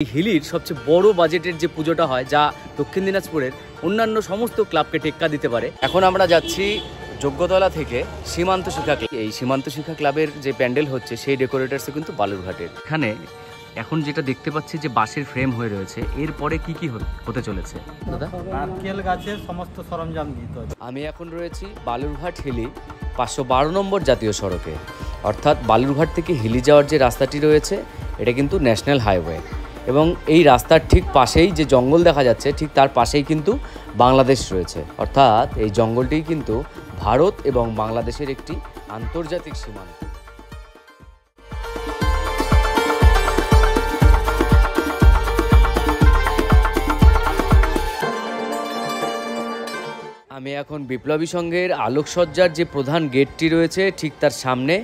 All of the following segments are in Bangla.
হিলির সবচেয়ে বড় বাজেটের যে পুজোটা হয়, যা দক্ষিণ দিনাজপুরের অন্যান্য সমস্ত ক্লাবকে টেক্কা দিতে পারে। এখন আমরা যাচ্ছি যোগ্যতলা থেকে সীমান্ত শিক্ষা ক্লাব। এই সীমান্ত শিক্ষা ক্লাবের যে প্যান্ডেল হচ্ছে সেই ডেকোরেটার্সে কিন্তু বালুরঘাটের। এখানে এখন যেটা দেখতে পাচ্ছি যে বাঁশের ফ্রেম হয়ে রয়েছে, এরপরে কি কি হতে চলেছে দাদা? নারকেল গাছের সমস্ত সরঞ্জাম দিতে হবে। আমি এখন রয়েছি বালুরঘাট হিলি 512 নম্বর জাতীয় সড়কে, অর্থাৎ বালুরঘাট থেকে হিলি যাওয়ার যে রাস্তাটি রয়েছে এটা কিন্তু ন্যাশনাল হাইওয়ে, এবং এই রাস্তার ঠিক পাশেই যে জঙ্গল দেখা যাচ্ছে ঠিক তার পাশেই কিন্তু বাংলাদেশ রয়েছে, অর্থাৎ এই জঙ্গলটি কিন্তু ভারত এবং বাংলাদেশের একটি আন্তর্জাতিক সীমান্ত। আমি এখন বিপ্লবী সংঘের আলোকসজ্জার যে প্রধান গেটটি রয়েছে ঠিক তার সামনে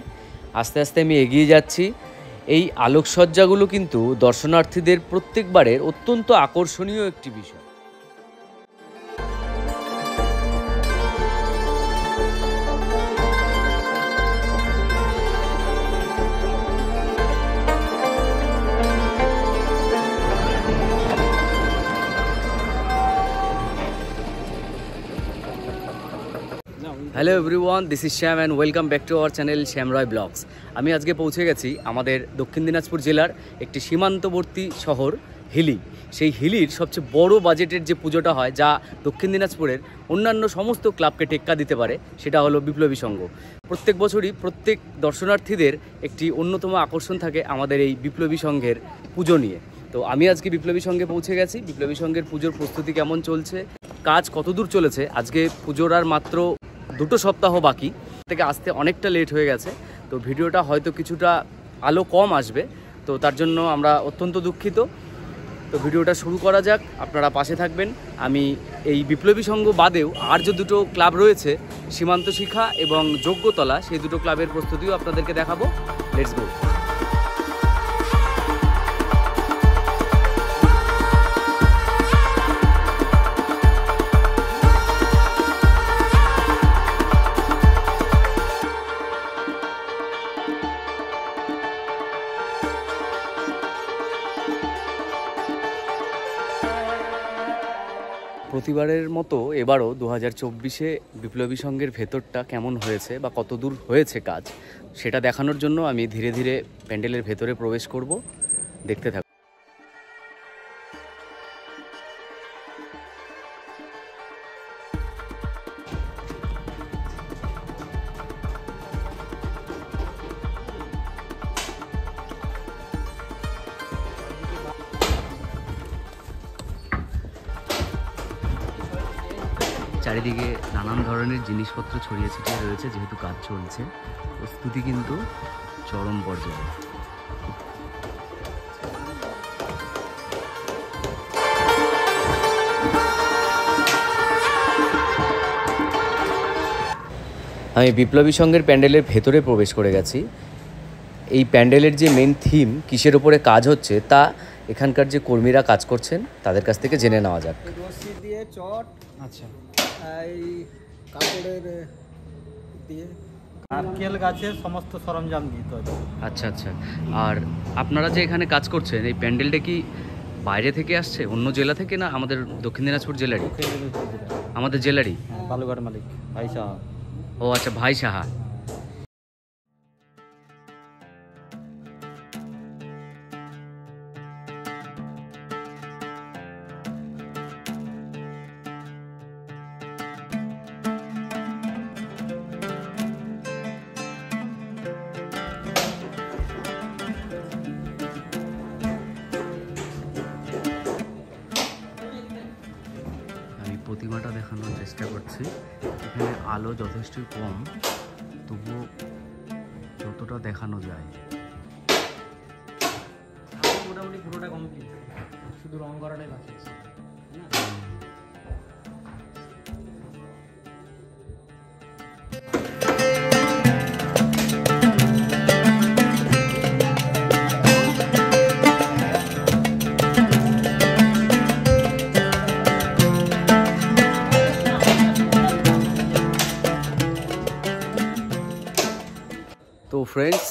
আস্তে আস্তে আমি এগিয়ে যাচ্ছি। এই আলোকসজ্জাগুলো কিন্তু দর্শনার্থীদের প্রত্যেকবারের অত্যন্ত আকর্ষণীয় একটি বিষয়। Hello everyone, this is Shyam and welcome back to our channel Shyam Roy vlogs. আমি আজকে পৌঁছে গেছি আমাদের দক্ষিণ দিনাজপুর জেলার একটি সীমান্তবর্তী শহর হিলি। সেই হিলির সবচেয়ে বড় বাজেটের যে পুজোটা হয়, যা দক্ষিণ দিনাজপুরের অন্যান্য সমস্ত ক্লাবকে টেক্কা দিতে পারে, সেটা হলো বিপ্লবী সংঘ। প্রত্যেক বছরই প্রত্যেক দর্শনার্থীদের একটি অন্যতম আকর্ষণ থাকে আমাদের এই বিপ্লবী সংঘের পুজো নিয়ে। তো আমি আজকে বিপ্লবী সংঘে পৌঁছে গেছি। বিপ্লবী সংঘের পুজোর প্রস্তুতি কেমন চলছে, কাজ কতদূর চলেছে, আজকে পুজোর আর মাত্র 2 সপ্তাহ বাকি, থেকে আসতে অনেকটা লেট হয়ে গেছে। তো ভিডিওটা হয়তো কিছুটা আলো কম আসবে, তো তার জন্য আমরা অত্যন্ত দুঃখিত। তো ভিডিওটা শুরু করা যাক, আপনারা পাশে থাকবেন। আমি এই বিপ্লবী সংঘ বাদেও আর যে 2টো ক্লাব রয়েছে, সীমান্ত শিক্ষা এবং যোগ্যতলা, সেই 2টো ক্লাবের প্রস্তুতিও আপনাদেরকে দেখাবো। Let's go. প্রতিবারের মতো এবারও 2024-এ বিপ্লবী সংঘের ভেতরটা কেমন হয়েছে বা কতদূর হয়েছে কাজ, সেটা দেখানোর জন্য আমি ধীরে ধীরে প্যান্ডেলের ভেতরে প্রবেশ করব। দেখতে থাকুন। চারিদিকে নানান ধরনের জিনিসপত্র ছড়িয়ে ছিটিয়ে রয়েছে, যেহেতু কাজ চলছে। প্রস্তুতি কিন্তু চরম পর্যায়ে। আমি বিপ্লবী সংঘের প্যান্ডেলের ভেতরে প্রবেশ করে গেছি। এই প্যান্ডেলের যে মেন থিম, কিসের ওপরে কাজ হচ্ছে, তা এখানকার যে কর্মীরা কাজ করছেন তাদের কাছ থেকে জেনে নেওয়া যাক। রশি দিয়ে চট, আচ্ছা, এই কাপড়ের দিয়ে নারকেল গাছের সমস্ত সরঞ্জাম দিতে হবে। আচ্ছা আচ্ছা। আর আপনারা যে এখানে কাজ করছেন, এই প্যান্ডেলটা কি বাইরে থেকে আসছে, অন্য জেলা থেকে, না আমাদের দক্ষিণ দিনাজপুর জেলারই? আমাদের জেলারই। বালুঘাট মালিক ভাই সাহা। ও আচ্ছা, ভাই সাহা। প্রতিমাটা দেখানোর চেষ্টা করছি। এখানে আলো যথেষ্টই কম, তবুও যতটা দেখানো যায়। মোটামুটি পুরোটা কমপ্লিট, শুধু রং করাটাই বাকি আছে। তো ফ্রেন্ডস,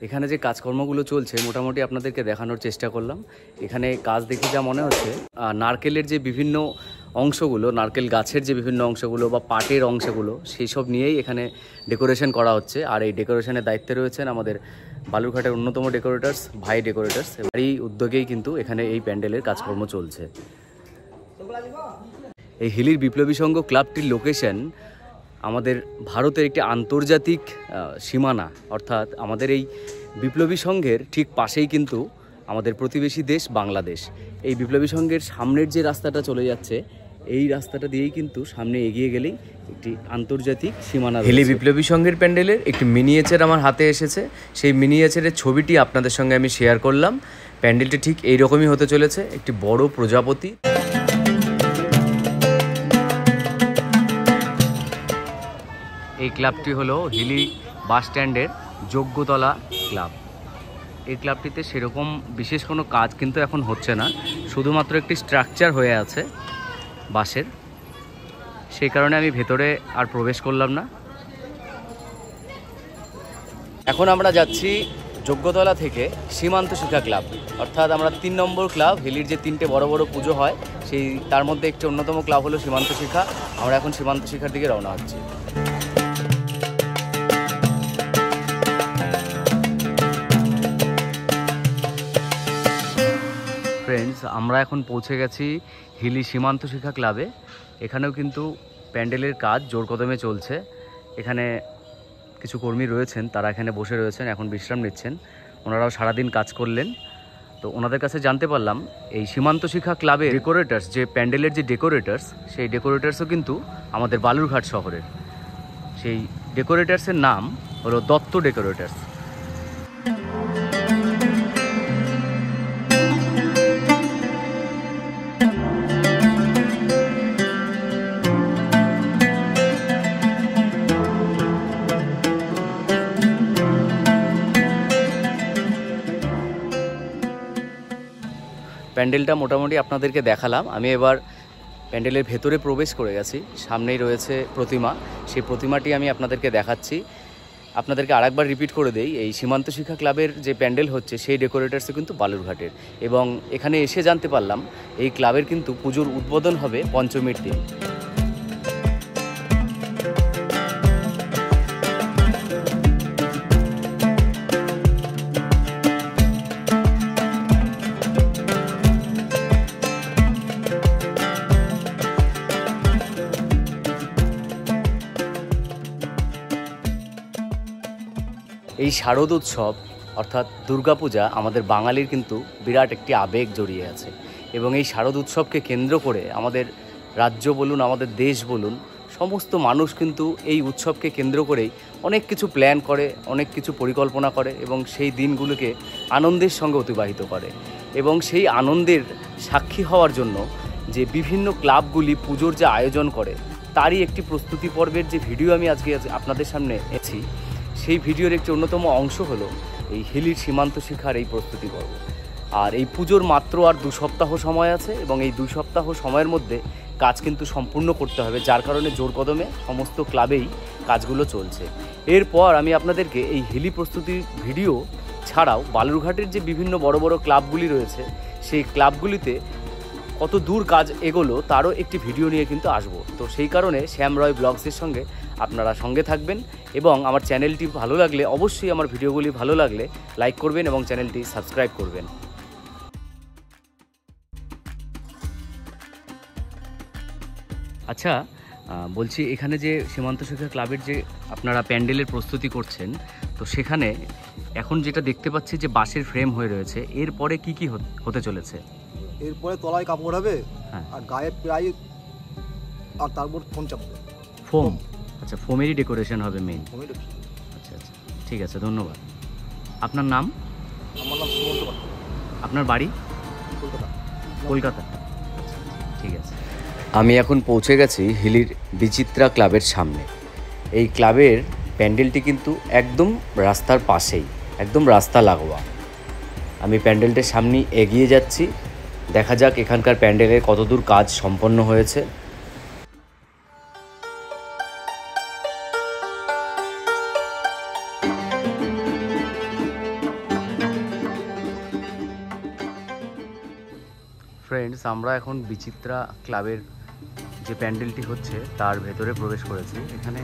এখানে যে কাজকর্মগুলো চলছে মোটামুটি আপনাদেরকে দেখানোর চেষ্টা করলাম। এখানে কাজ দেখে যা মনে হচ্ছে নারকেলের যে বিভিন্ন অংশগুলো, নারকেল গাছের যে বিভিন্ন অংশগুলো বা পাটের অংশগুলো, সেই সব নিয়েই এখানে ডেকোরেশন করা হচ্ছে। আর এই ডেকোরেশনের দায়িত্বে রয়েছেন আমাদের বালুরঘাটের অন্যতম ডেকোরেটার্স ভাই ডেকোরেটার্স। এই উদ্যোগেই কিন্তু এখানে এই প্যান্ডেলের কাজকর্ম চলছে। এই হিলির বিপ্লবী সংঘ ক্লাবটির লোকেশন আমাদের ভারতের একটি আন্তর্জাতিক সীমানা, অর্থাৎ আমাদের এই বিপ্লবী সংঘের ঠিক পাশেই কিন্তু আমাদের প্রতিবেশী দেশ বাংলাদেশ। এই বিপ্লবী সংঘের সামনের যে রাস্তাটা চলে যাচ্ছে, এই রাস্তাটা দিয়েই কিন্তু সামনে এগিয়ে গেলেই একটি আন্তর্জাতিক সীমানা। হিলি বিপ্লবী সংঘের প্যান্ডেলের একটি মিনিয়েচার আমার হাতে এসেছে। সেই মিনিয়েচারের ছবিটি আপনাদের সঙ্গে আমি শেয়ার করলাম। প্যান্ডেলটি ঠিক এইরকমই হতে চলেছে, একটি বড় প্রজাপতি। এই ক্লাবটি হলো হিলি বাস স্ট্যান্ডের যোগ্যতলা ক্লাব। এই ক্লাবটিতে সেরকম বিশেষ কোনো কাজ কিন্তু এখন হচ্ছে না, শুধুমাত্র একটি স্ট্রাকচার হয়ে আছে বাসের। সেই কারণে আমি ভেতরে আর প্রবেশ করলাম না। এখন আমরা যাচ্ছি যোগ্যতলা থেকে সীমান্ত শিক্ষা ক্লাব, অর্থাৎ আমরা 3 নম্বর ক্লাব। হিলির যে 3টে বড় বড় পুজো হয়, সেই তার মধ্যে একটি অন্যতম ক্লাব হলো সীমান্ত শিক্ষা। আমরা এখন সীমান্ত শিক্ষার দিকে রওনা হচ্ছি। ফ্রেন্ডস, আমরা এখন পৌঁছে গেছি হিলি সীমান্ত শিক্ষা ক্লাবে। এখানেও কিন্তু প্যান্ডেলের কাজ জোর কদমে চলছে। এখানে কিছু কর্মী রয়েছেন, তারা এখানে বসে রয়েছেন, এখন বিশ্রাম নিচ্ছেন। ওনারাও সারাদিন কাজ করলেন। তো ওনাদের কাছে জানতে পারলাম এই সীমান্ত শিক্ষা ক্লাবের ডেকোরেটার্স, যে প্যান্ডেলের যে ডেকোরেটার্স, সেই ডেকোরেটার্সও কিন্তু আমাদের বালুরঘাট শহরের। সেই ডেকোরেটার্সের নাম হলো দত্ত ডেকোরেটার্স। প্যান্ডেলটা মোটামুটি আপনাদেরকে দেখালাম। আমি এবার প্যান্ডেলের ভেতরে প্রবেশ করে গেছি। সামনেই রয়েছে প্রতিমা, সেই প্রতিমাটি আমি আপনাদেরকে দেখাচ্ছি। আপনাদেরকে আরেকবার রিপিট করে দেই, এই সীমান্ত শিক্ষা ক্লাবের যে প্যান্ডেল হচ্ছে, সেই ডেকোরেটার্সও কিন্তু বালুরঘাটের। এবং এখানে এসে জানতে পারলাম এই ক্লাবের কিন্তু পুজোর উদ্বোধন হবে পঞ্চমীর দিন। এই শারদ উৎসব অর্থাৎ দুর্গাপূজা আমাদের বাঙালির কিন্তু বিরাট একটি আবেগ জড়িয়ে আছে। এবং এই শারদ উৎসবকে কেন্দ্র করে আমাদের রাজ্য বলুন, আমাদের দেশ বলুন, সমস্ত মানুষ কিন্তু এই উৎসবকে কেন্দ্র করেই অনেক কিছু প্ল্যান করে, অনেক কিছু পরিকল্পনা করে এবং সেই দিনগুলোকে আনন্দের সঙ্গে অতিবাহিত করে। এবং সেই আনন্দের সাক্ষী হওয়ার জন্য যে বিভিন্ন ক্লাবগুলি পুজোর যে আয়োজন করে, তারই একটি প্রস্তুতি পর্বের যে ভিডিও আমি আজকে আপনাদের সামনে এনেছি, সেই ভিডিওর একটি অন্যতম অংশ হলো এই হিলির সীমান্ত শিক্ষার এই প্রস্তুতি পর্ব। আর এই পুজোর মাত্র আর 2 সপ্তাহ সময় আছে এবং এই 2 সপ্তাহ সময়ের মধ্যে কাজ কিন্তু সম্পূর্ণ করতে হবে, যার কারণে জোর কদমে সমস্ত ক্লাবেই কাজগুলো চলছে। এরপর আমি আপনাদেরকে এই হিলি প্রস্তুতির ভিডিও ছাড়াও বালুরঘাটের যে বিভিন্ন বড় বড় ক্লাবগুলি রয়েছে, সেই ক্লাবগুলিতে কত দূর কাজ এগোলো তারও একটি ভিডিও নিয়ে কিন্তু আসবো। তো সেই কারণে শ্যাম রয় ব্লগসের সঙ্গে আপনারা সঙ্গে থাকবেন এবং আমার চ্যানেলটি ভালো লাগলে, অবশ্যই আমার ভিডিওগুলি ভালো লাগলে লাইক করবেন এবং চ্যানেলটি সাবস্ক্রাইব করবেন। আচ্ছা, বলছি এখানে যে সীমান্ত শিক্ষা ক্লাবের যে আপনারা প্যান্ডেলের প্রস্তুতি করছেন, তো সেখানে এখন যেটা দেখতে পাচ্ছি যে বাঁশের ফ্রেম হয়ে রয়েছে, এরপরে কি কি হতে চলেছে? এরপরে তলায় কাপড় হবে, হ্যাঁ, আর গায়ে প্রায়, আর তারপর ফোম চাপবে। ফোম? আচ্ছা, ফোমেরই ডেকোরেশন হবে মেইন। আচ্ছা আচ্ছা, ঠিক আছে, ধন্যবাদ। আপনার নাম? আমার নাম সুমন্ত পাত্র। আপনার বাড়ি? কলকাতা। কলকাতা, ঠিক আছে। আমি এখন পৌঁছে গেছি হিলির বিচিত্রা ক্লাবের সামনে। এই ক্লাবের প্যান্ডেলটি কিন্তু একদম রাস্তার পাশেই, একদম রাস্তা লাগোয়া। আমি প্যান্ডেলটির সামনে এগিয়ে যাচ্ছি, দেখা যাক এখানকার প্যান্ডেলের কতদূর কাজ সম্পন্ন হয়েছে। ফ্রেন্ডস, আমরা এখন বিচিত্রা ক্লাবের যে প্যান্ডেলটি হচ্ছে তার ভেতরে প্রবেশ করেছি। এখানে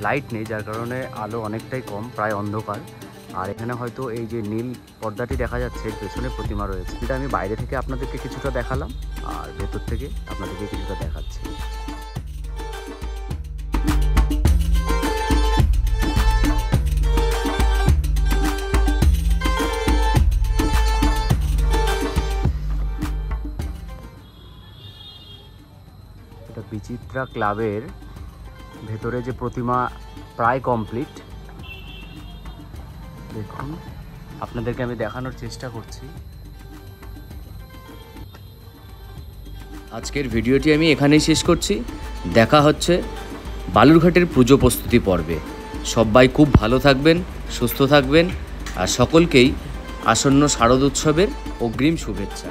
লাইট নেই, যার কারণে আলো অনেকটাই কম, প্রায় অন্ধকার। আর এখানে হয়তো এই যে নীল পর্দাটি দেখা যাচ্ছে, এর পেছনে প্রতিমা রয়েছে। এটা আমি বাইরে থেকে আপনাদেরকে কিছুটা দেখালাম, আর ভেতর থেকে আপনাদেরকে কিছুটা দেখাচ্ছি। এটা বিচিত্রা ক্লাবের ভেতরে যে প্রতিমা প্রায় কমপ্লিট। দেখুন, আপনাদেরকে আমি দেখানোর চেষ্টা করছি। আজকের ভিডিওটি আমি এখানেই শেষ করছি। দেখা হচ্ছে বালুরঘাটের পুজো প্রস্তুতি পর্বে। সবাই খুব ভালো থাকবেন, সুস্থ থাকবেন, আর সকলকেই আসন্ন শারদ উৎসবের অগ্রিম শুভেচ্ছা।